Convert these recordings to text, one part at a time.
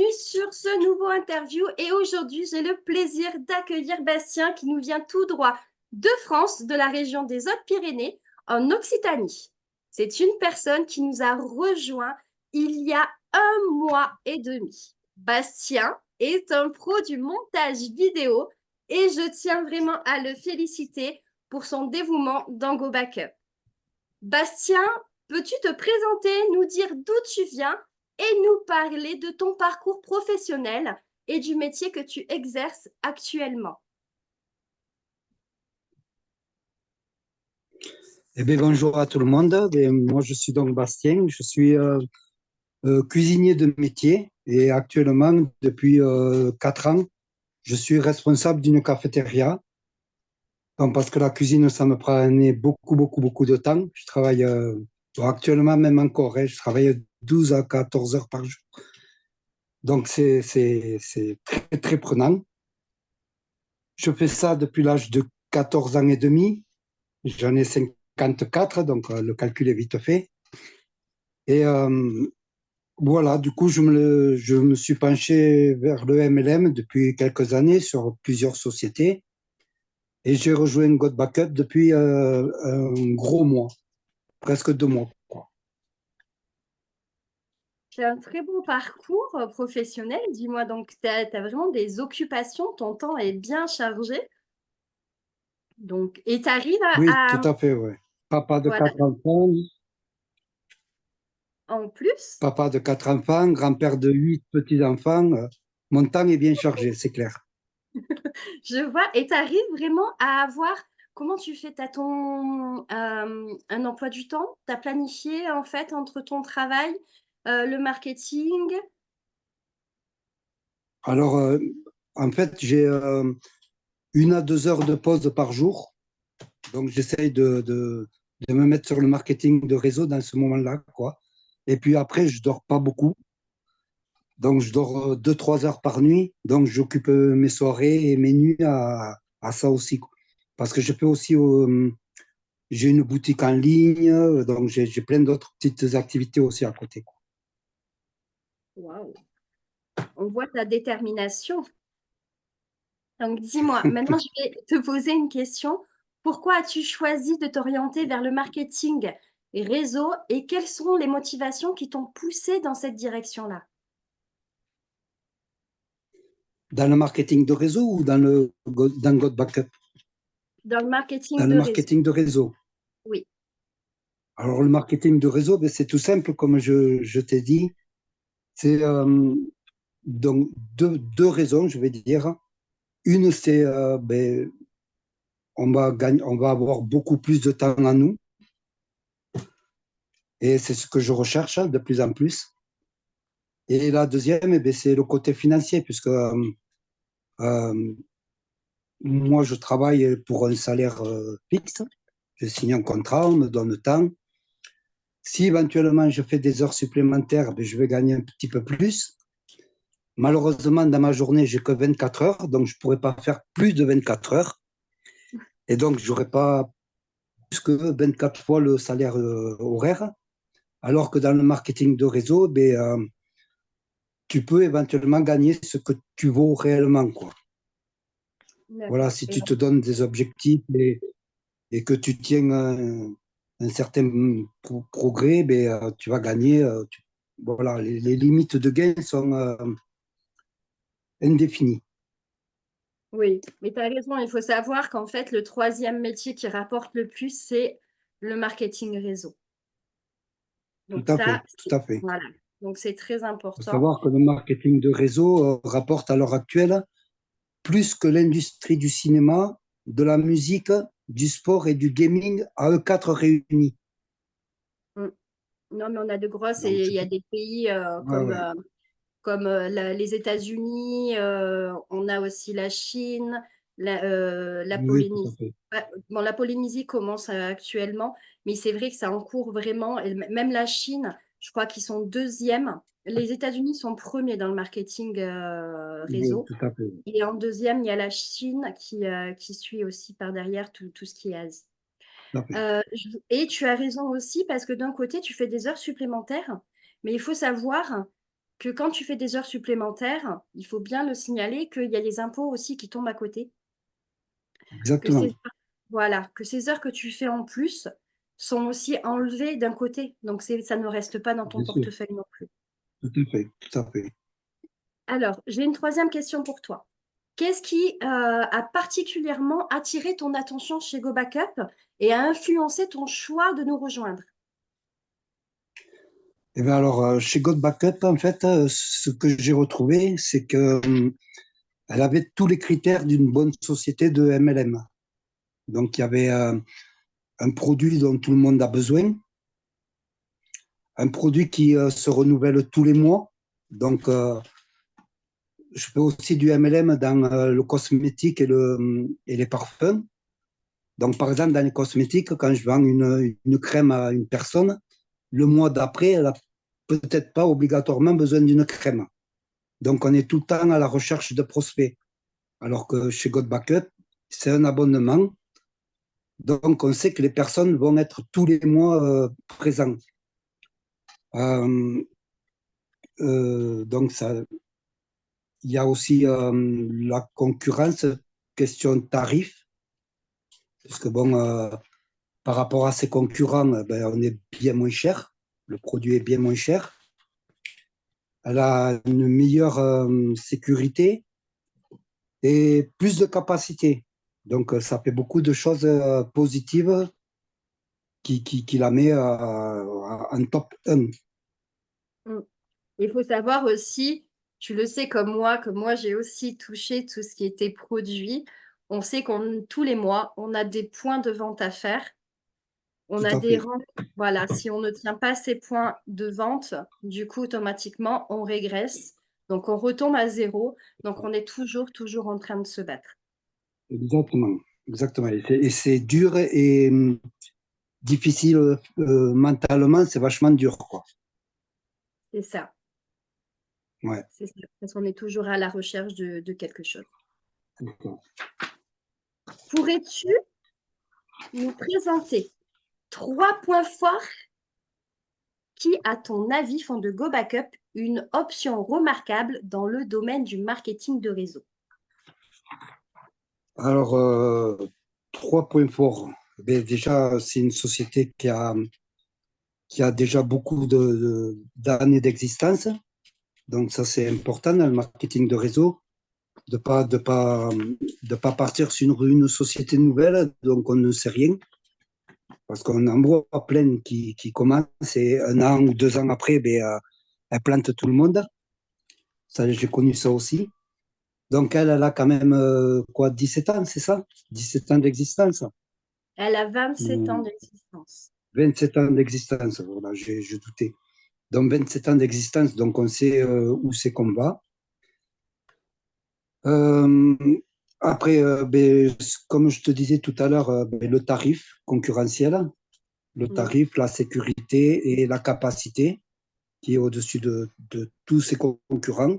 bienvenue sur ce nouveau interview et aujourd'hui j'ai le plaisir d'accueillir Bastien qui nous vient tout droit de France, de la région des Hautes-Pyrénées, en Occitanie. C'est une personne qui nous a rejoint il y a 1 mois et demi. Bastien est un pro du montage vidéo et je tiens vraiment à le féliciter pour son dévouement dans Go Backup. Bastien, peux-tu te présenter, nous dire d'où tu viens et nous parler de ton parcours professionnel et du métier que tu exerces actuellement? Eh bien, bonjour à tout le monde. Moi, je suis donc Bastien. Je suis cuisinier de métier et actuellement, depuis 4 ans, je suis responsable d'une cafétéria. Donc, parce que la cuisine, ça me prenait beaucoup de temps. Je travaille actuellement même encore, hein, je travaille 12 à 14 heures par jour. Donc, c'est très prenant. Je fais ça depuis l'âge de 14 ans et demi. J'en ai 54, donc le calcul est vite fait. Et voilà, du coup, je me suis penché vers le MLM depuis quelques années sur plusieurs sociétés et j'ai rejoint God Backup depuis un gros mois, presque 2 mois, quoi. C'est un très bon parcours professionnel. Dis-moi donc, tu as vraiment des occupations, ton temps est bien chargé. Donc, et tu arrives Oui, tout à fait, ouais. Papa de voilà, 4 enfants, en plus, grand-père de 8 petits-enfants. Mon temps est bien chargé, c'est clair. je vois, et tu arrives vraiment à avoir, comment tu fais, tu as un emploi du temps, tu as planifié en fait entre ton travail, le marketing. Alors, en fait, j'ai 1 à 2 heures de pause par jour. Donc, j'essaye de me mettre sur le marketing de réseau dans ce moment-là, quoi. Et puis après, je dors pas beaucoup. Donc, je dors 2, 3 heures par nuit. Donc, j'occupe mes soirées et mes nuits à ça aussi, quoi. Parce que je fais aussi, j'ai une boutique en ligne. Donc, j'ai plein d'autres petites activités aussi à côté, quoi. Waouh, on voit ta détermination. Donc, dis-moi, maintenant, je vais te poser une question. Pourquoi as-tu choisi de t'orienter vers le marketing et réseau et quelles sont les motivations qui t'ont poussé dans cette direction-là? Dans le marketing de réseau ou dans God Backup? Dans le marketing Dans le de réseau, marketing de réseau. oui. Alors, le marketing de réseau, ben, c'est tout simple, comme je t'ai dit. C'est donc deux raisons, je vais dire. Une, c'est ben, on va avoir beaucoup plus de temps à nous. Et c'est ce que je recherche de plus en plus. Et la deuxième, eh ben, c'est le côté financier, puisque euh, moi, je travaille pour un salaire fixe. Je signe un contrat, on me donne le temps. Si éventuellement je fais des heures supplémentaires, ben, je vais gagner un petit peu plus. Malheureusement, dans ma journée, j'ai que 24 heures, donc je ne pourrais pas faire plus de 24 heures. Et donc, je n'aurai pas plus que 24 fois le salaire horaire. Alors que dans le marketing de réseau, ben, tu peux éventuellement gagner ce que tu vaux réellement, quoi. Voilà, D'accord. si Et tu te donnes des objectifs et que tu tiens un certain progrès, ben, tu vas gagner. Voilà, les limites de gain sont indéfinies. oui, mais tu as raison, il faut savoir qu'en fait, le troisième métier qui rapporte le plus, c'est le marketing réseau. Tout Donc à ça, fait, tout à fait. voilà. Donc c'est très Il faut important. savoir que le marketing de réseau rapporte à l'heure actuelle plus que l'industrie du cinéma, de la musique, du sport et du gaming à eux quatre réunis. Mm. Non, mais on a de grosses Donc, et il y a des pays ouais, ouais. comme les États-Unis, on a aussi la Chine, la Oui, tout à Polynésie. fait. Bon, la Polynésie commence actuellement, mais c'est vrai que ça en cours vraiment. Et même la Chine, je crois qu'ils sont deuxième. Les États-Unis sont premiers dans le marketing Oui, réseau. tout à fait. Et en deuxième, il y a la Chine qui suit aussi par derrière tout ce qui est Asie. Tout à fait. Et tu as raison aussi parce que d'un côté, tu fais des heures supplémentaires, mais il faut savoir que quand tu fais des heures supplémentaires, il faut bien le signaler qu'il y a les impôts aussi qui tombent à côté. Que Exactement. ces, voilà, que ces heures que tu fais en plus sont aussi enlevées d'un côté. Donc, ça ne reste pas dans ton Bien sûr, portefeuille non plus. tout à fait, tout à fait. Alors, j'ai une troisième question pour toi. Qu'est-ce qui a particulièrement attiré ton attention chez Go Backup et a influencé ton choix de nous rejoindre? Et bien alors, chez God Backup, en fait, ce que j'ai retrouvé, c'est que elle avait tous les critères d'une bonne société de MLM. Donc, il y avait un produit dont tout le monde a besoin, un produit qui se renouvelle tous les mois. Donc, je fais aussi du MLM dans le cosmétique et les parfums. Donc, par exemple, dans les cosmétiques, quand je vends une crème à une personne, le mois d'après, elle n'a peut-être pas obligatoirement besoin d'une crème. Donc, on est tout le temps à la recherche de prospects. Alors que chez God Backup, c'est un abonnement. Donc, on sait que les personnes vont être tous les mois présentes. Euh, donc, ça, il y a aussi la concurrence, question de tarif, parce que bon, par rapport à ses concurrents, ben, on est bien moins cher. Le produit est bien moins cher. Elle a une meilleure sécurité et plus de capacité. Donc, ça fait beaucoup de choses positives qui la met en top 1. Mm. Il faut savoir aussi, tu le sais comme moi, que moi j'ai aussi touché tout ce qui était produit. On sait qu'on tous les mois, on a des points de vente à faire. On Tout a à des fait. rangs. Voilà, si on ne tient pas ces points de vente, du coup, automatiquement, on régresse. Donc, on retombe à zéro. Donc, on est toujours, toujours en train de se battre. Exactement. Exactement. Et c'est dur et difficile mentalement, c'est vachement dur, quoi. C'est ça. Ouais, C'est ça. Parce qu'on est toujours à la recherche de quelque chose. c'est ça. Pourrais-tu nous présenter 3 points forts qui, à ton avis, font de Go Backup une option remarquable dans le domaine du marketing de réseau? Alors, 3 points forts. Ben, déjà, c'est une société qui a déjà beaucoup d'années d'existence. Donc, ça, c'est important dans le marketing de réseau, de pas partir sur une société nouvelle, donc on ne sait rien. Parce qu'on en voit plein qui commencent et 1 an ou 2 ans après, ben, elles plantent tout le monde. Ça, j'ai connu ça aussi. Donc, elle a quand même, quoi, 17 ans, c'est ça? 17 ans d'existence. Elle a 27 ans Ou d'existence. 27 ans d'existence, voilà, j'ai douté. Donc, 27 ans d'existence, donc on sait où c'est qu'on va. Euh, après, ben, comme je te disais tout à l'heure, ben, le tarif concurrentiel, le Mm. tarif, la sécurité et la capacité qui est au-dessus de tous ses concurrents.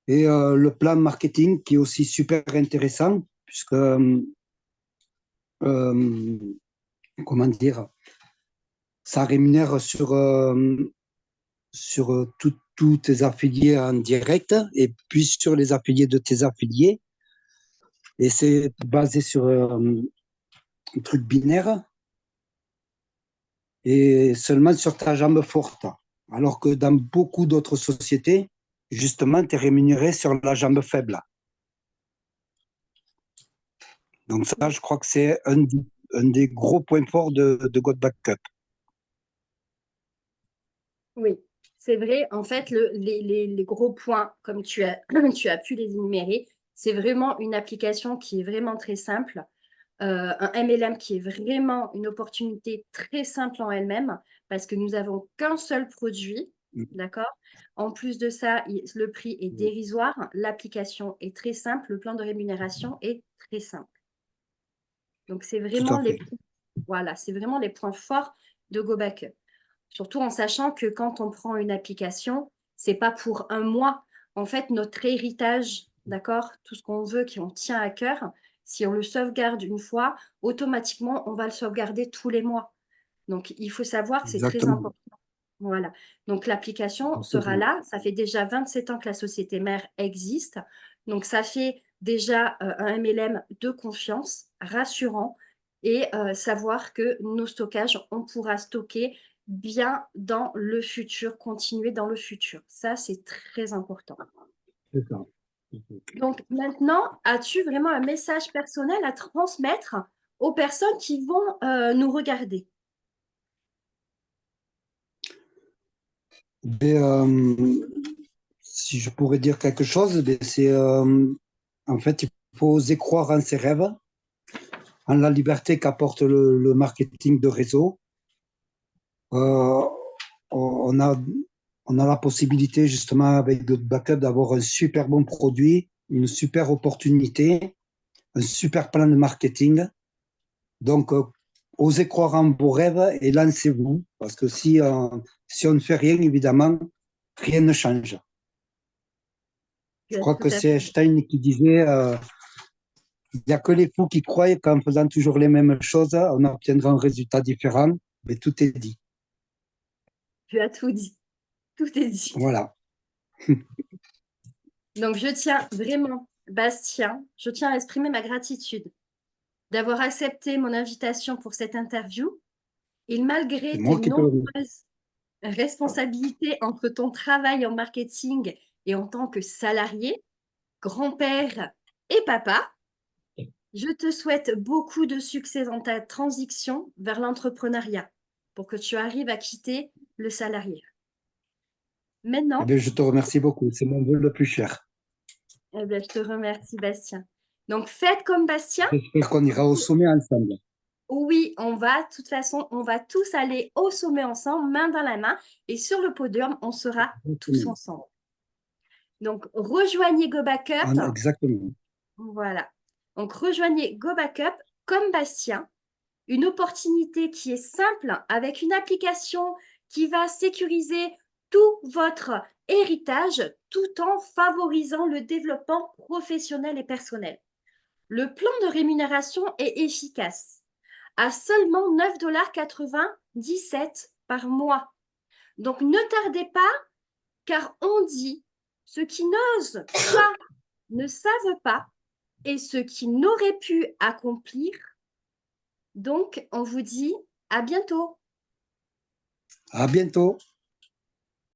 Et le plan marketing qui est aussi super intéressant, puisque, comment dire, ça rémunère sur tous tes affiliés en direct et puis sur les affiliés de tes affiliés. Et c'est basé sur un truc binaire et seulement sur ta jambe forte. Alors que dans beaucoup d'autres sociétés, justement, tu es rémunéré sur la jambe faible. Donc ça, je crois que c'est un des gros points forts de God Backup. Oui, c'est vrai. En fait, les gros points, comme tu as pu les énumérer, c'est vraiment une application qui est vraiment très simple. Un MLM qui est vraiment une opportunité très simple en elle-même parce que nous n'avons qu'un seul produit, d'accord? En plus de ça, le prix est dérisoire, l'application est très simple, le plan de rémunération est très simple. Donc, c'est Tout vraiment à fait. voilà, c'est vraiment les points forts de GoBackup. Surtout en sachant que quand on prend une application, c'est pas pour un mois. En fait, notre héritage, d'accord, tout ce qu'on veut, qu'on tient à cœur, si on le sauvegarde une fois, automatiquement, on va le sauvegarder tous les mois. Donc, il faut savoir que c'est très Exactement. important. Voilà. Donc, l'application sera Absolument. là. Ça fait déjà 27 ans que la société mère existe. Donc, ça fait déjà un MLM de confiance, rassurant, et savoir que nos stockages, on pourra stocker bien dans le futur, continuer dans le futur. Ça, c'est très important. C'est ça. Donc, maintenant, as-tu vraiment un message personnel à transmettre aux personnes qui vont nous regarder? Ben, si je pourrais dire quelque chose, ben, c'est en fait, il faut oser croire en ses rêves, en la liberté qu'apporte le marketing de réseau. Euh, on a, on a la possibilité justement avec Good Backup d'avoir un super bon produit, une super opportunité, un super plan de marketing. Donc, osez croire en vos rêves et lancez-vous, parce que si on ne fait rien, évidemment, rien ne change. Tu Je as crois tout que à c'est fait, Einstein qui disait il n'y a que les fous qui croient qu'en faisant toujours les mêmes choses, on obtiendra un résultat différent. Mais tout est dit. tu as tout dit. Tout est dit. Voilà. Donc, je tiens vraiment, Bastien, je tiens à exprimer ma gratitude d'avoir accepté mon invitation pour cette interview. Et C'est malgré tes moi qui te le remercie. nombreuses responsabilités entre ton travail en marketing et en tant que salarié, grand-père et papa, je te souhaite beaucoup de succès dans ta transition vers l'entrepreneuriat pour que tu arrives à quitter le salarié. Eh Maintenant, bien, je te remercie beaucoup. C'est mon vœu le plus cher. eh bien, je te remercie, Bastien. Donc, faites comme Bastien. J'espère qu'on ira au sommet ensemble. Oui, on va, de toute façon, on va tous aller au sommet ensemble, main dans la main, et sur le podium, on sera tous Exactement. ensemble. Donc, rejoignez Go Backup. Exactement. Voilà. Donc, rejoignez Go Backup comme Bastien, une opportunité qui est simple avec une application qui va sécuriser tout votre héritage tout en favorisant le développement professionnel et personnel. Le plan de rémunération est efficace à seulement 9,97 $ par mois. Donc ne tardez pas, car on dit ceux qui n'osent pas ne savent pas et ceux qui n'auraient pu accomplir. Donc on vous dit à bientôt. À bientôt.